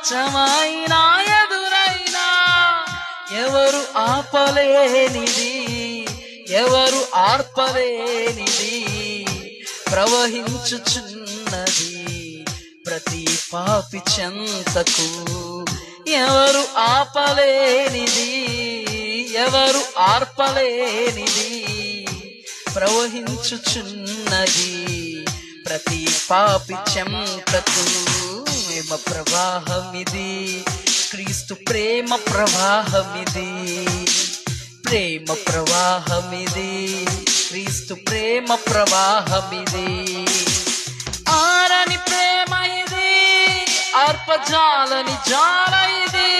కష్టమైనా ఎదురైనా ఎవరు ఆపలేనిది, ఎవరు ఆర్పలేనిది ప్రవహించుచున్నది ప్రతి పాపి చెంతకు. ఎవరు ఆపలేనిది, ఎవరు ఆర్పలేనిది ప్రవహించుచున్నది ప్రతి పాపి చెంతకు. ప్రేమ ప్రవాహమిది, క్రీస్తు ప్రేమ ప్రవాహమిది, ప్రేమ ప్రవాహమిది, క్రీస్తు ప్రేమ ప్రవాహమిది. ఆరని ప్రేమ ఇది, ఆర్పజాలని జాల ఇది.